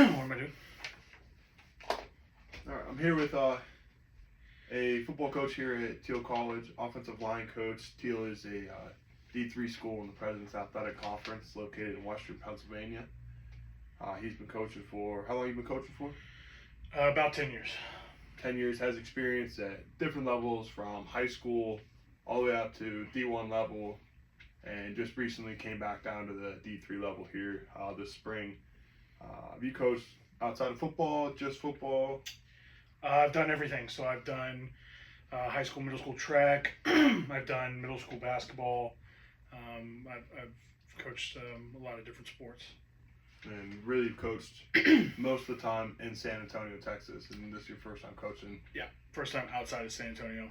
am I doing? All right, I'm here with a football coach here at Teal College, offensive line coach. Teal is a D3 school in the President's Athletic Conference located in Western Pennsylvania. He's been coaching for, how long have you been coaching for? About 10 years. 10 years, has experience at different levels from high school all the way up to D1 level, and just recently came back down to the D3 level here this spring. Have you coached outside of football, just football? I've done everything. So I've done high school, middle school track. I've done middle school basketball. I've coached a lot of different sports. And really coached most of the time in San Antonio, Texas. And this is your first time coaching? Yeah, first time outside of San Antonio.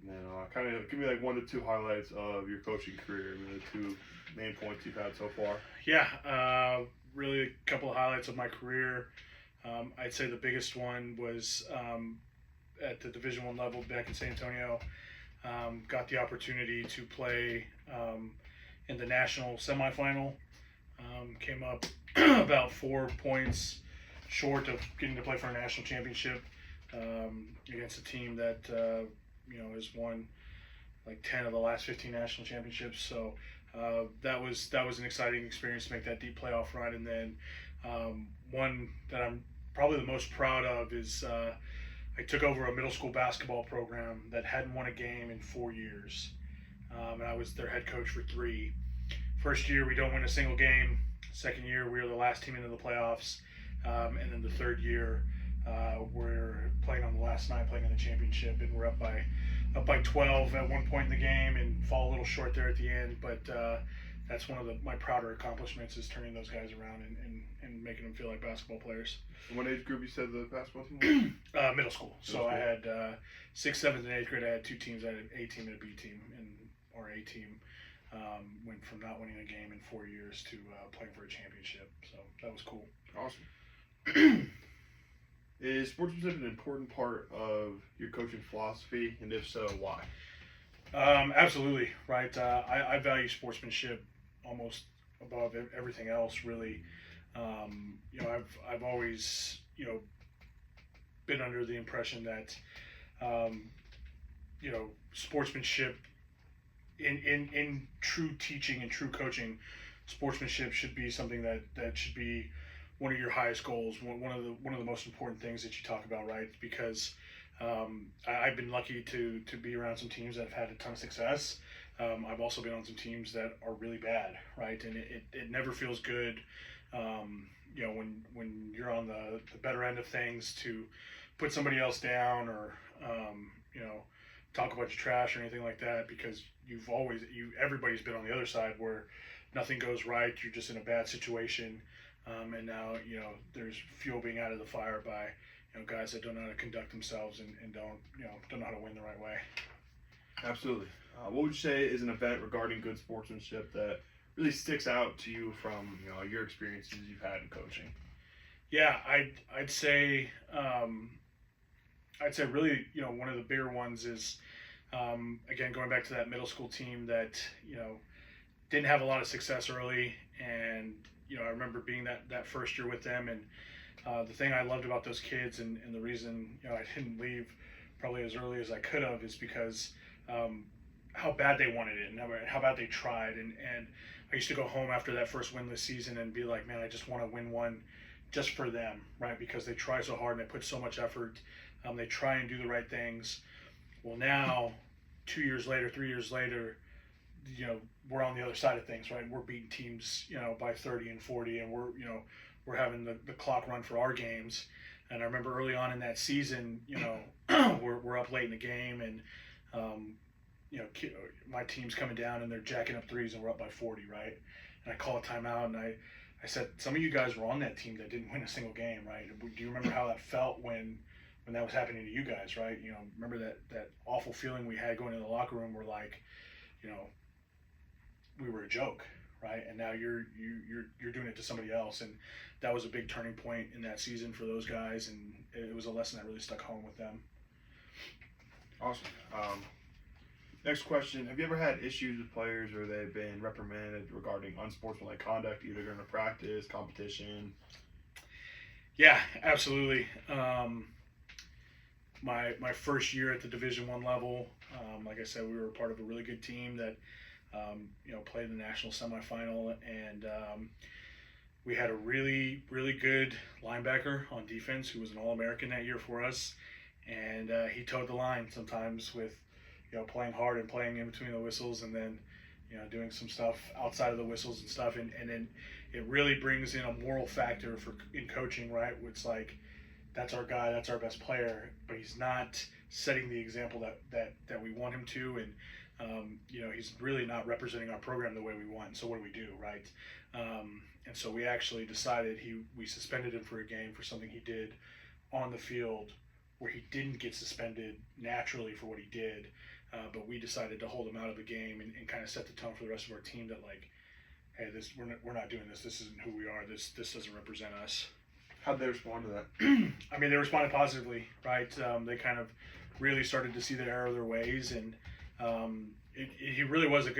And then kind of give me like 1 to 2 highlights of your coaching career, the 2 main points you've had so far. Yeah, really a couple of highlights of my career. I'd say the biggest one was at the Division I level back in San Antonio. Got the opportunity to play in the national semifinal. Came up about 4 points short of getting to play for a national championship against a team that has won like 10 of the last 15 national championships. So that was an exciting experience to make that deep playoff run. And then one that I'm probably the most proud of is I took over a middle school basketball program that hadn't won a game in 4 years, and I was their head coach for 3. First year we don't win a single game. Second year we were the last team into the playoffs, and then the third year we're playing on the last night, playing in the championship, and we're up by 12 at one point in the game and fall a little short there at the end. But that's one of my prouder accomplishments, is turning those guys around and making them feel like basketball players. What age group you said the basketball team was? Middle school. So I had 6th, 7th, and 8th grade. I had 2 teams. I had an A team and a B team, and our A team went from not winning a game in 4 years to playing for a championship. So that was cool. Awesome. Is sportsmanship an important part of your coaching philosophy, and if so, why? Absolutely, right. I value sportsmanship almost above everything else, really. I've always been under the impression that sportsmanship in true teaching and true coaching, sportsmanship should be something that should be one of your highest goals, one of the most important things that you talk about, right? Because I've been lucky to be around some teams that have had a ton of success. I've also been on some teams that are really bad, right? And it never feels good, when you're on the better end of things, to put somebody else down or talk about your trash or anything like that, because everybody's been on the other side where nothing goes right. You're just in a bad situation, and now there's fuel being added to the fire by guys that don't know how to conduct themselves and don't know how to win the right way. Absolutely. What would you say is an event regarding good sportsmanship that really sticks out to you from your experiences you've had in coaching? Yeah, I'd say really one of the bigger ones is again, going back to that middle school team that didn't have a lot of success early, and I remember being that first year with them, and the thing I loved about those kids, and the reason I didn't leave probably as early as I could have, is because how bad they wanted it and how bad they tried. And I used to go home after that first winless season and be like, man, I just want to win one just for them, right? Because they try so hard and they put so much effort. They try and do the right things. Well, now 2 years later, 3 years later, we're on the other side of things, right? We're beating teams, by 30 and 40, and we're having the clock run for our games. And I remember early on in that season, we're up late in the game, and my team's coming down and they're jacking up threes, and we're up by 40, right? And I call a timeout, and I said, some of you guys were on that team that didn't win a single game, right? Do you remember how that felt when that was happening to you guys, right? Remember that awful feeling we had going into the locker room, where like, we were a joke, right? And now you're doing it to somebody else. And that was a big turning point in that season for those guys, and it was a lesson that really stuck home with them. Awesome. Next question: have you ever had issues with players, or they've been reprimanded regarding unsportsmanlike conduct, either during a practice, competition? Yeah, absolutely. My first year at the Division I level, like I said, we were part of a really good team that played in the national semifinal, and we had a really good linebacker on defense who was an All-American that year for us, and he towed the line sometimes with playing hard and playing in between the whistles, and then doing some stuff outside of the whistles and stuff, and then it really brings in a moral factor in coaching, right? It's like, that's our guy, that's our best player, but he's not setting the example that we want him to, and he's really not representing our program the way we want. So what do, right? And so we actually decided we suspended him for a game for something he did on the field where he didn't get suspended naturally for what he did, but we decided to hold him out of the game and kind of set the tone for the rest of our team that, like, hey, we're not doing this. This isn't who we are. This doesn't represent us. How'd they respond to that? I mean, they responded positively, right? They kind of really started to see the error of their ways, and he really was a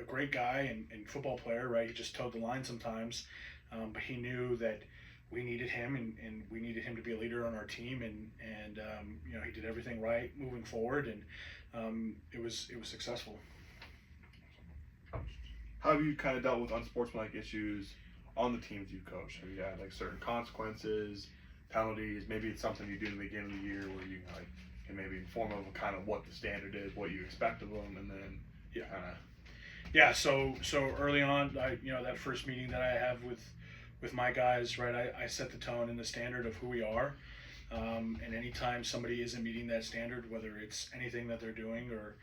great guy and football player, right? He just towed the line sometimes, but he knew that we needed him, and we needed him to be a leader on our team, and he did everything right moving forward, and it was successful. How have you kind of dealt with unsportsmanlike issues on the teams you coach? Have you had like certain consequences, penalties? Maybe it's something you do in the beginning of the year where you can maybe inform them kind of what the standard is, what you expect of them, and then So early on, that first meeting that I have with my guys, right, I set the tone and the standard of who we are, and anytime somebody isn't meeting that standard, whether it's anything that they're doing or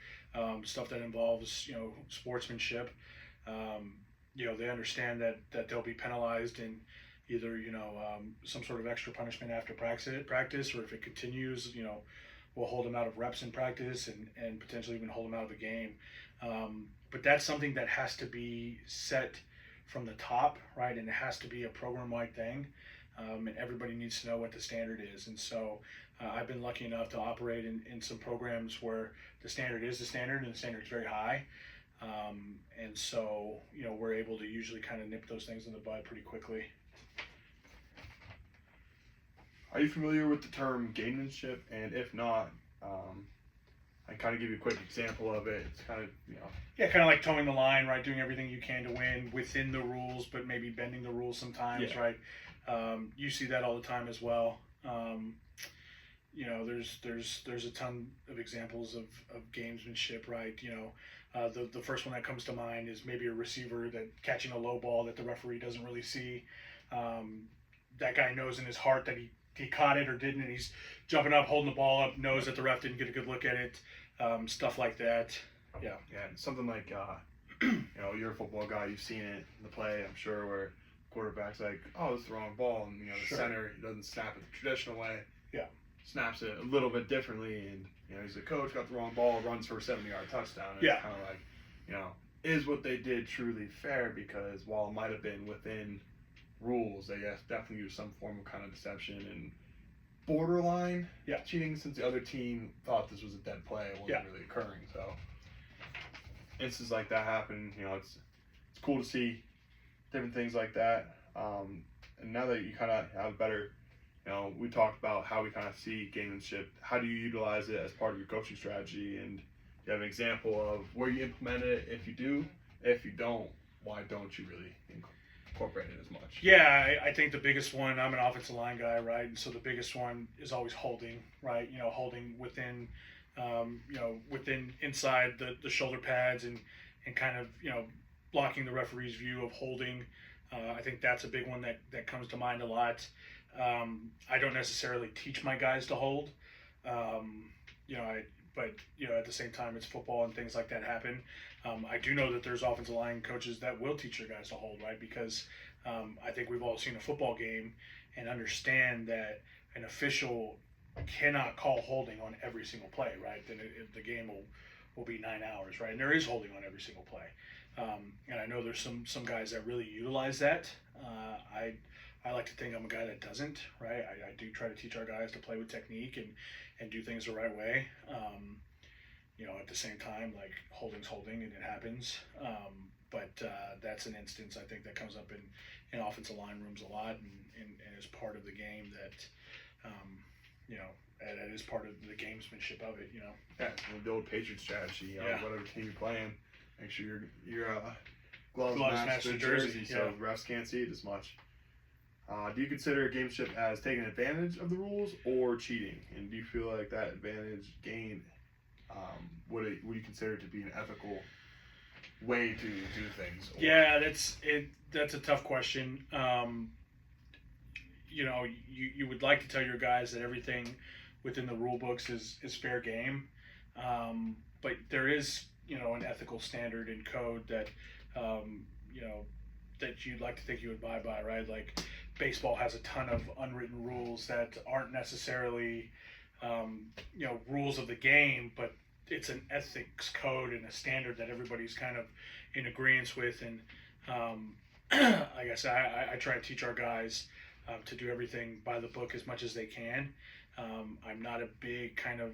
stuff that involves sportsmanship, they understand that they'll be penalized in either some sort of extra punishment after practice, or if it continues, we'll hold them out of reps in practice and potentially even hold them out of the game. But that's something that has to be set from the top, right? And it has to be a program-wide thing, and everybody needs to know what the standard is. And so I've been lucky enough to operate in some programs where the standard is the standard, and the standard is very high. And so, we're able to usually kind of nip those things in the bud pretty quickly. Are you familiar with the term gamesmanship? And if not, I kind of give you a quick example of it. It's kind of, Yeah, kind of like towing the line, right? Doing everything you can to win within the rules, but maybe bending the rules sometimes, right? You see that all the time as well. There's a ton of examples of gamesmanship, right? The first one that comes to mind is maybe a receiver that catching a low ball that the referee doesn't really see. That guy knows in his heart that he caught it or didn't, and he's jumping up, holding the ball up, knows that the ref didn't get a good look at it, stuff like that. Yeah, and something like, you're a football guy, you've seen it in the play, I'm sure, where quarterback's like, oh, it's the wrong ball, and the center, he doesn't snap it the traditional way. Yeah. Snaps it a little bit differently, and he's a coach, got the wrong ball, runs for a 70-yard touchdown. And it's kind of like, is what they did truly fair? Because while it might have been within rules, they definitely used some form of kind of deception and borderline cheating, since the other team thought this was a dead play, it wasn't really occurring. So instances like that happen. It's cool to see different things like that. And now that you kind of have a better, we talked about how we kind of see gamesmanship. How do you utilize it as part of your coaching strategy? And you have an example of where you implement it. If you do, if you don't, why don't you really incorporate it as much? Yeah, I think the biggest one, I'm an offensive line guy, right? And so the biggest one is always holding, right? Holding within, within inside the shoulder pads and kind of, blocking the referee's view of holding. I think that's a big one that comes to mind a lot. I don't necessarily teach my guys to hold, but at the same time, it's football and things like that happen. I do know that there's offensive line coaches that will teach their guys to hold, right? Because I think we've all seen a football game and understand that an official cannot call holding on every single play, right? Then the game will be 9 hours, right? And there is holding on every single play. And I know there's some guys that really utilize that. I like to think I'm a guy that doesn't, right? I do try to teach our guys to play with technique and do things the right way. at the same time, like holding's holding and it happens. But that's an instance I think that comes up in offensive line rooms a lot, and is part of the game that, and it is part of the gamesmanship of it. Yeah, the old Patriot strategy. Yeah. Whatever team you're playing, make sure your gloves Gloves match the the jersey, jersey, so refs can't see it as much. Do you consider gamesmanship as taking advantage of the rules or cheating? And do you feel like that advantage gained would you consider it to be an ethical way to do things? Or? Yeah, that's a tough question. You would like to tell your guys that everything within the rule books is fair game, but there is an ethical standard and code that that you'd like to think you would abide by, right? Like baseball has a ton of unwritten rules that aren't necessarily rules of the game, but it's an ethics code and a standard that everybody's kind of in agreement with. And like I said, I try to teach our guys to do everything by the book as much as they can. I'm not a big kind of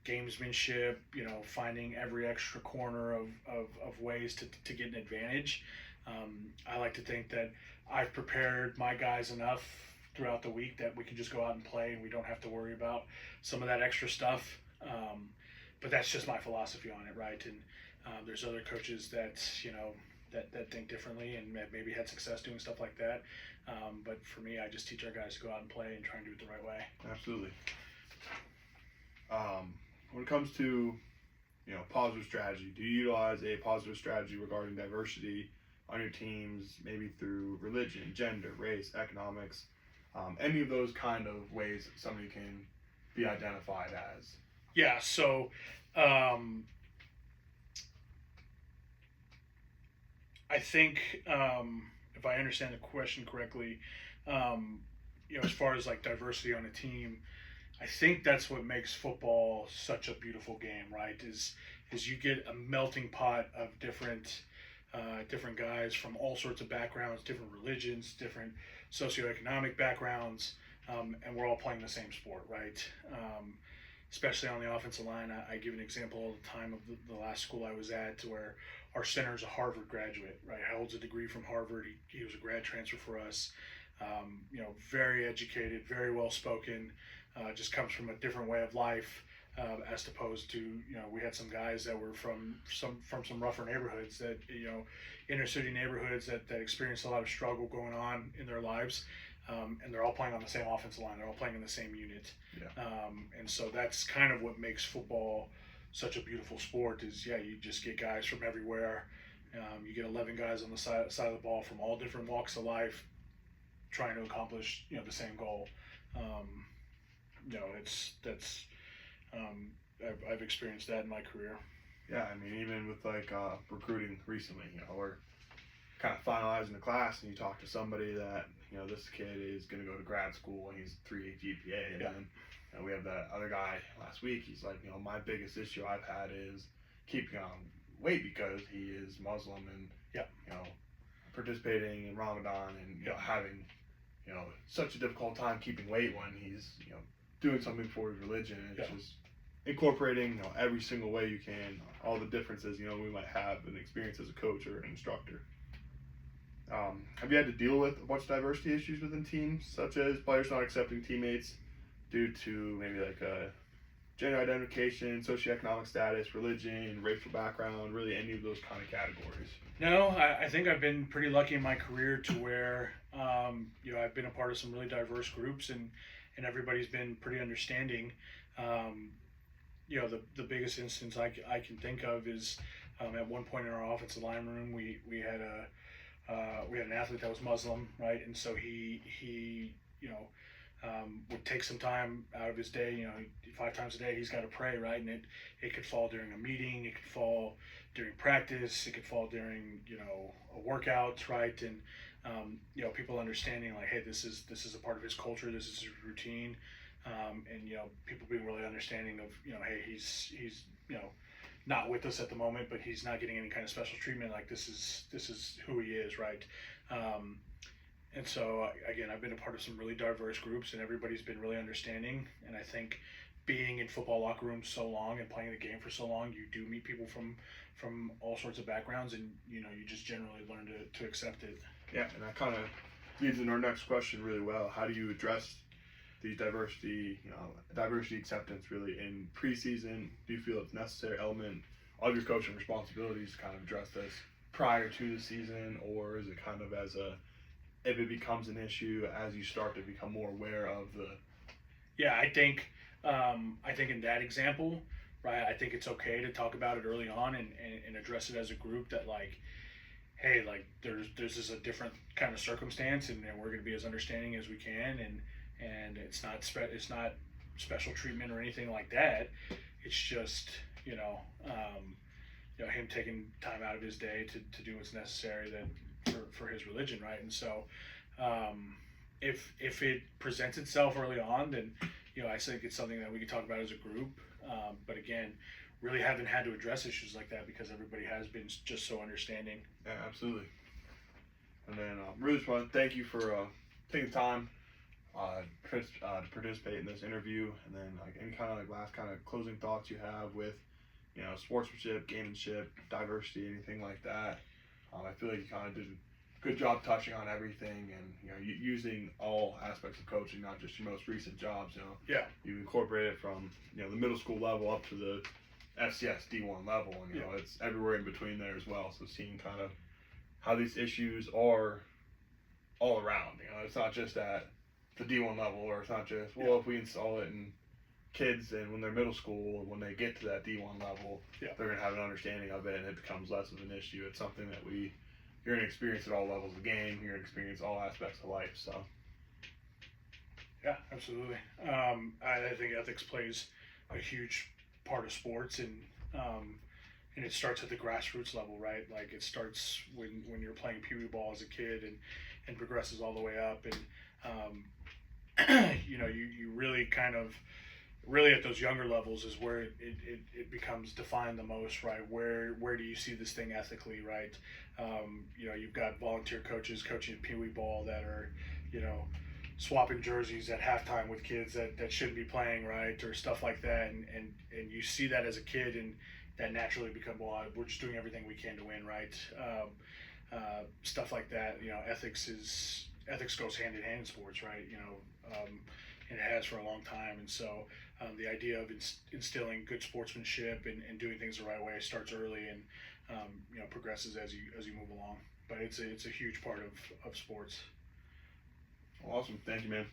gamesmanship, finding every extra corner of ways to get an advantage. I like to think that I've prepared my guys enough throughout the week that we can just go out and play and we don't have to worry about some of that extra stuff. But that's just my philosophy on it, right? And there's other coaches that that think differently and maybe had success doing stuff like that. But for me, I just teach our guys to go out and play and try and do it the right way. Absolutely. When it comes to positive strategy, do you utilize a positive strategy regarding diversity on your teams, maybe through religion, gender, race, economics, any of those kind of ways that somebody can be identified as? Yeah, so I think if I understand the question correctly, as far as like diversity on a team, I think that's what makes football such a beautiful game, right? Is you get a melting pot of different guys from all sorts of backgrounds, different religions, different socioeconomic backgrounds, and we're all playing the same sport, right? Especially on the offensive line. I give an example all the time of the last school I was at, where our center is a Harvard graduate, right? Holds a degree from Harvard. He was a grad transfer for us. Very educated, very well spoken. Just comes from a different way of life, as opposed to we had some guys that were from some rougher neighborhoods, that inner city neighborhoods that experienced a lot of struggle going on in their lives. And they're all playing on the same offensive line. They're all playing in the same unit. Yeah. And so that's kind of what makes football such a beautiful sport is, you just get guys from everywhere. You get 11 guys on the side of the ball from all different walks of life trying to accomplish, the same goal. I've experienced that in my career. Yeah, I mean, even with like recruiting recently, we're kind of finalizing the class, and you talk to somebody that this kid is going to go to grad school and he's 3.8 GPA, and then we have that other guy last week. He's like, my biggest issue I've had is keeping on weight because he is Muslim and participating in Ramadan and having such a difficult time keeping weight when he's doing something for his religion. It's just incorporating every single way you can, all the differences we might have and experience as a coach or an instructor. Have you had to deal with a bunch of diversity issues within teams, such as players not accepting teammates due to maybe like gender identification, socioeconomic status, religion, racial background, really any of those kind of categories? No, I think I've been pretty lucky in my career to where I've been a part of some really diverse groups, and everybody's been pretty understanding. The biggest instance I can think of is at one point in our offensive line room, we had an athlete that was Muslim, right? And so he would take some time out of his day, 5 times a day he's got to pray, right? And it could fall during a meeting, it could fall during practice, it could fall during, a workout, right? And, people understanding like, hey, this is a part of his culture, this is his routine. And, people being really understanding of, hey, he's not with us at the moment, but he's not getting any kind of special treatment. Like this is who he is, right? And so again, I've been a part of some really diverse groups, and everybody's been really understanding. And I think being in football locker rooms so long and playing the game for so long, you do meet people from all sorts of backgrounds, and you just generally learn to accept it. Yeah, and that kind of leads into our next question really well. How do you address the diversity acceptance really in preseason? Do you feel it's a necessary element of your coaching responsibilities to kind of address this prior to the season, or is it kind of if it becomes an issue as you start to become more aware of the? Yeah, I think in that example, right, I think it's okay to talk about it early on and address it as a group that, like, hey, like there's this a different kind of circumstance, and we're going to be as understanding as we can, and it's not special treatment or anything like that. It's just him taking time out of his day to do what's necessary for his religion, right? And so if it presents itself early on, then I think it's something that we can talk about as a group. But again, really haven't had to address issues like that because everybody has been just so understanding. Yeah, absolutely. And then really just want to thank you for taking the time to participate in this interview. And then like any kind of like last kind of closing thoughts you have with sportsmanship, gamesmanship, diversity, anything like that. I feel like you kind of did a good job touching on everything, and using all aspects of coaching, not just your most recent jobs. Yeah. You incorporate it from the middle school level up to the FCS D1 level, and it's everywhere in between there as well. So seeing kind of how these issues are all around. It's not just at the D1 level, or it's not just if we install it in kids and when they're middle school, when they get to that D1 level, they're going to have an understanding of it, and it becomes less of an issue. It's something that you're going to experience at all levels of the game. You're going to experience all aspects of life. So yeah, absolutely. I think ethics plays a huge part of sports, and it starts at the grassroots level, right? Like it starts when you're playing pee wee ball as a kid, and progresses all the way up, and you really kind of at those younger levels is where it becomes defined the most, right? Where do you see this thing ethically, right? You've got volunteer coaches coaching pee wee ball that are swapping jerseys at halftime with kids that shouldn't be playing, right, or stuff like that, and you see that as a kid, and that naturally become, well, we're just doing everything we can to win, right? Stuff like that. Ethics goes hand in hand in sports, right? And it has for a long time, and so the idea of instilling good sportsmanship and doing things the right way starts early, and progresses as you move along. But it's a huge part of sports. awesome. Thank you, man.